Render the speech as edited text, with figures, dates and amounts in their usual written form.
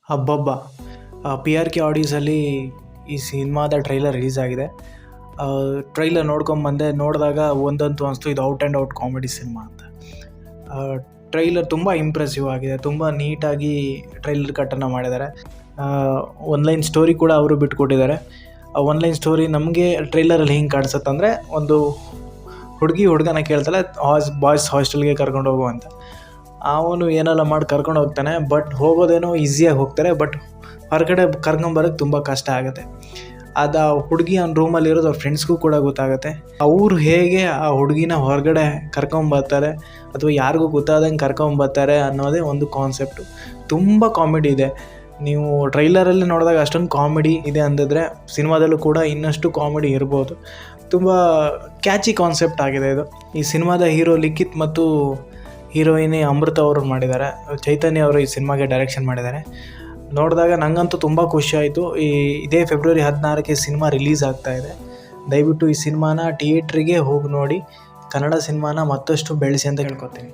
ಹಬ್ಬಬ್ಬ! P R K ಆಡೀಸಲ್ಲಿ ಈ ಸಿನಿಮಾದ trailer release ಆಗಿದೆ. ಟ್ರೈಲರ್ ನೋಡ್ಕೊಂಬಂದೆ. ನೋಡಿದಾಗ ಒಂದಂತೂ ಅನಿಸ್ತು, ಇದು out and out comedy cinema ಅಂತ. ಟ್ರೈಲರ್ ತುಂಬ ಇಂಪ್ರೆಸಿವ್ ಆಗಿದೆ. ತುಂಬ ನೀಟಾಗಿ ಟ್ರೈಲರ್ ಕಟ್ಟನ್ನು ಮಾಡಿದ್ದಾರೆ. ಒನ್ಲೈನ್ ಸ್ಟೋರಿ ಕೂಡ ಅವರು ಬಿಟ್ಕೊಟ್ಟಿದ್ದಾರೆ. ಆ ಒನ್ಲೈನ್ ಸ್ಟೋರಿ ನಮಗೆ ಟ್ರೈಲರಲ್ಲಿ ಹೆಂಗೆ ಕಾಣಿಸುತ್ತಂದರೆ, ಒಂದು ಹುಡುಗನ ಕೇಳ್ತಾಳೆ ಬಾಯ್ಸ್ ಹಾಸ್ಟೆಲ್ಗೆ ಕರ್ಕೊಂಡು ಹೋಗು ಅಂತ. ಅವನು ಏನೆಲ್ಲ ಮಾಡಿ ಕರ್ಕೊಂಡು ಹೋಗ್ತಾನೆ. ಬಟ್ ಹೋಗೋದೇನೋ ಈಸಿಯಾಗಿ ಹೋಗ್ತಾರೆ. ಬಟ್ ಹೊರಗಡೆ ಕರ್ಕೊಂಬರೋಕ್ಕೆ ತುಂಬ ಕಷ್ಟ ಆಗುತ್ತೆ. ಅದು ಆ ಹುಡುಗಿ ಅವ್ನ ರೂಮಲ್ಲಿರೋದು ಅವ್ರ ಫ್ರೆಂಡ್ಸ್ಗೂ ಕೂಡ ಗೊತ್ತಾಗುತ್ತೆ. ಅವರು ಹೇಗೆ ಆ ಹುಡುಗಿನ ಹೊರಗಡೆ ಕರ್ಕೊಂಬರ್ತಾರೆ ಅಥವಾ ಯಾರಿಗೂ ಗೊತ್ತಾದಂಗೆ ಕರ್ಕೊಂಬರ್ತಾರೆ ಅನ್ನೋದೇ ಒಂದು ಕಾನ್ಸೆಪ್ಟು. ತುಂಬ ಕಾಮಿಡಿ ಇದೆ. ನೀವು ಟ್ರೈಲರಲ್ಲಿ ನೋಡಿದಾಗ ಅಷ್ಟೊಂದು ಕಾಮಿಡಿ ಇದೆ ಅಂದಿದ್ರೆ ಸಿನಿಮಾದಲ್ಲೂ ಕೂಡ ಇನ್ನಷ್ಟು ಕಾಮಿಡಿ ಇರ್ಬೋದು. ತುಂಬ ಕ್ಯಾಚಿ ಕಾನ್ಸೆಪ್ಟ್ ಆಗಿದೆ ಇದು. ಈ ಸಿನಿಮಾದ ಹೀರೋ ಲಿಖಿತ್ ಮತ್ತು ಹೀರೋಯಿನಿ ಅಮೃತ ಅವರು ಮಾಡಿದ್ದಾರೆ. ಚೈತನ್ಯ ಅವರು ಈ ಸಿನಿಮಾಗೆ ಡೈರೆಕ್ಷನ್ ಮಾಡಿದ್ದಾರೆ. ನೋಡಿದಾಗ ನನಗಂತೂ ತುಂಬ ಖುಷಿ ಆಯಿತು. ಇದೇ ಫೆಬ್ರವರಿ 16ಕ್ಕೆ ಸಿನಿಮಾ ರಿಲೀಸ್ ಆಗ್ತಾಯಿದೆ. ದಯವಿಟ್ಟು ಈ ಸಿನಿಮಾನ ಥಿಯೇಟ್ರಿಗೆ ಹೋಗಿ ನೋಡಿ. ಕನ್ನಡ ಸಿನಿಮಾನ ಮತ್ತಷ್ಟು ಬೆಳೆಸಿ ಅಂತ ಹೇಳ್ಕೊತೀನಿ.